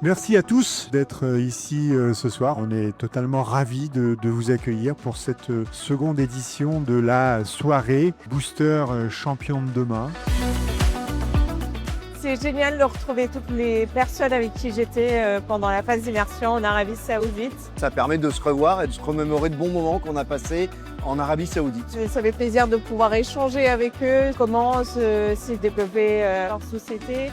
Merci à tous d'être ici ce soir. On est totalement ravis de vous accueillir pour cette seconde édition de la soirée Booster Champion de demain. C'est génial de retrouver toutes les personnes avec qui j'étais pendant la phase d'immersion en Arabie Saoudite. Ça permet de se revoir et de se remémorer de bons moments qu'on a passés en Arabie Saoudite. Ça fait plaisir de pouvoir échanger avec eux, comment s'est développée leur société,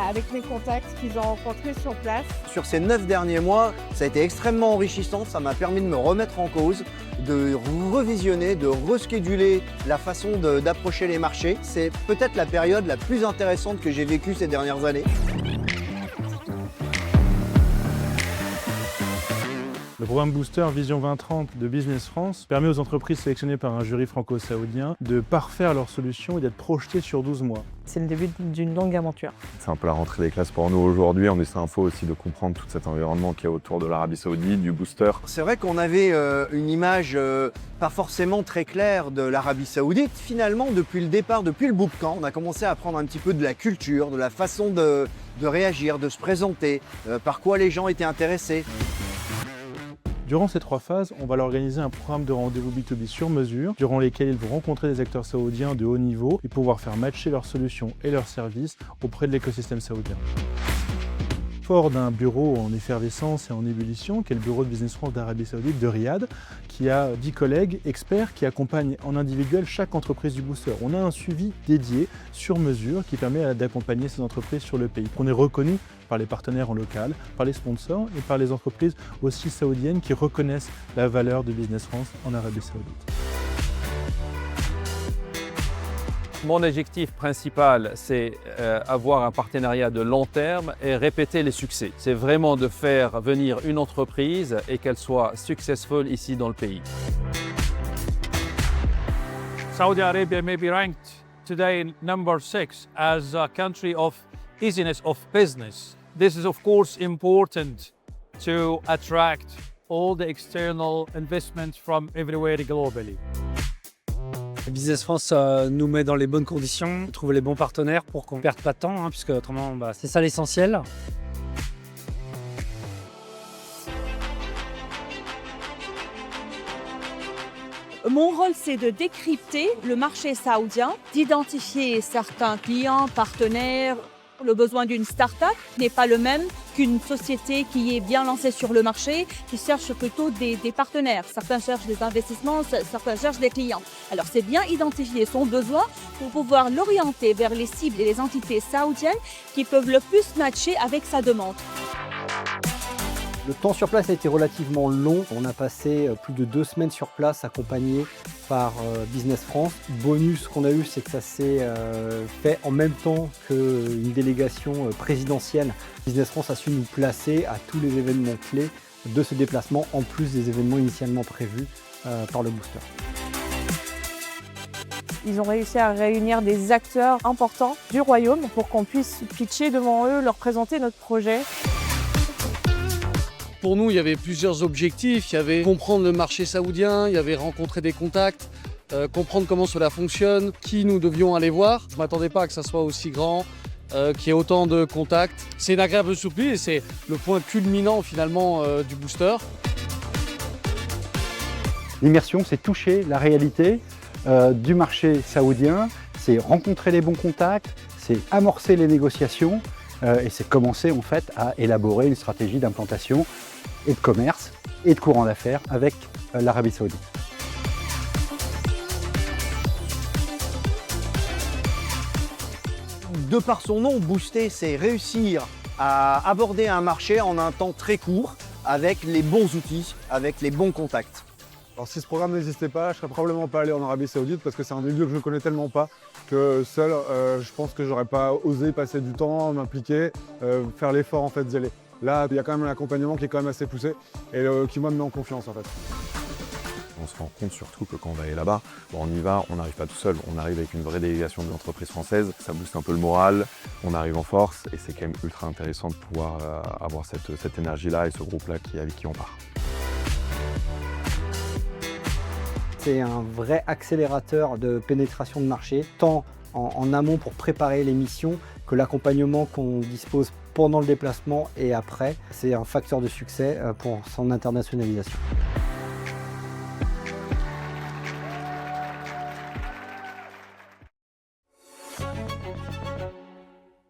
avec les contacts qu'ils ont rencontrés sur place. Sur ces 9 derniers mois, ça a été extrêmement enrichissant. Ça m'a permis de me remettre en cause, de revisionner, de rescheduler la façon d'approcher les marchés. C'est peut-être la période la plus intéressante que j'ai vécue ces dernières années. Le programme Booster Vision 2030 de Business France permet aux entreprises sélectionnées par un jury franco-saoudien de parfaire leurs solutions et d'être projetées sur 12 mois. C'est le début d'une longue aventure. C'est un peu la rentrée des classes pour nous aujourd'hui. On essaie un peu aussi de comprendre tout cet environnement qui est autour de l'Arabie Saoudite, du booster. C'est vrai qu'on avait une image pas forcément très claire de l'Arabie Saoudite. Finalement, depuis le départ, depuis le bootcamp, on a commencé à apprendre un petit peu de la culture, de la façon de réagir, de se présenter, par quoi les gens étaient intéressés. Durant ces 3 phases, on va leur organiser un programme de rendez-vous B2B sur mesure, durant lesquels ils vont rencontrer des acteurs saoudiens de haut niveau et pouvoir faire matcher leurs solutions et leurs services auprès de l'écosystème saoudien. Fort d'un bureau en effervescence et en ébullition, qui est le bureau de Business France d'Arabie Saoudite de Riyad, qui a 10 collègues experts qui accompagnent en individuel chaque entreprise du booster. On a un suivi dédié sur mesure qui permet d'accompagner ces entreprises sur le pays. On est reconnu par les partenaires en local, par les sponsors et par les entreprises aussi saoudiennes qui reconnaissent la valeur de Business France en Arabie Saoudite. Mon objectif principal, c'est avoir un partenariat de long terme et répéter les succès. C'est vraiment de faire venir une entreprise et qu'elle soit successful ici dans le pays. Saudi Arabia may be ranked today number 6 as a country of easiness of business. This is of course important to attract all the external investment from everywhere globally. Business France nous met dans les bonnes conditions, trouver les bons partenaires pour qu'on ne perde pas de temps, puisque autrement, c'est ça l'essentiel. Mon rôle, c'est de décrypter le marché saoudien, d'identifier certains clients, partenaires. Le besoin d'une start-up n'est pas le même qu'une société qui est bien lancée sur le marché, qui cherche plutôt des partenaires. Certains cherchent des investissements, certains cherchent des clients. Alors c'est bien identifier son besoin pour pouvoir l'orienter vers les cibles et les entités saoudiennes qui peuvent le plus matcher avec sa demande. Le temps sur place a été relativement long. On a passé plus de 2 semaines sur place accompagné par Business France. Bonus qu'on a eu, c'est que ça s'est fait en même temps qu'une délégation présidentielle. Business France a su nous placer à tous les événements clés de ce déplacement, en plus des événements initialement prévus par le booster. Ils ont réussi à réunir des acteurs importants du royaume pour qu'on puisse pitcher devant eux, leur présenter notre projet. Pour nous, il y avait plusieurs objectifs. Il y avait comprendre le marché saoudien, il y avait rencontrer des contacts, comprendre comment cela fonctionne, qui nous devions aller voir. Je ne m'attendais pas à que ça soit aussi grand, qu'il y ait autant de contacts. C'est une agréable surprise et c'est le point culminant finalement du booster. L'immersion, c'est toucher la réalité du marché saoudien, c'est rencontrer les bons contacts, c'est amorcer les négociations et c'est commencer en fait à élaborer une stratégie d'implantation et de commerce et de courant d'affaires avec l'Arabie Saoudite. De par son nom, booster, c'est réussir à aborder un marché en un temps très court avec les bons outils, avec les bons contacts. Alors si ce programme n'existait pas, je serais probablement pas allé en Arabie Saoudite parce que c'est un milieu que je ne connais tellement pas que seul, je pense que j'aurais pas osé passer du temps, m'impliquer, faire l'effort en fait d'y aller. Là, il y a quand même un accompagnement qui est quand même assez poussé et qui moi me met en confiance en fait. On se rend compte surtout que quand on va aller là-bas, on y va, on n'arrive pas tout seul, on arrive avec une vraie délégation de l'entreprise française, ça booste un peu le moral, on arrive en force et c'est quand même ultra intéressant de pouvoir avoir cette énergie-là et ce groupe-là avec qui on part. C'est un vrai accélérateur de pénétration de marché, tant en amont pour préparer les missions que l'accompagnement qu'on dispose pendant le déplacement et après. C'est un facteur de succès pour son internationalisation.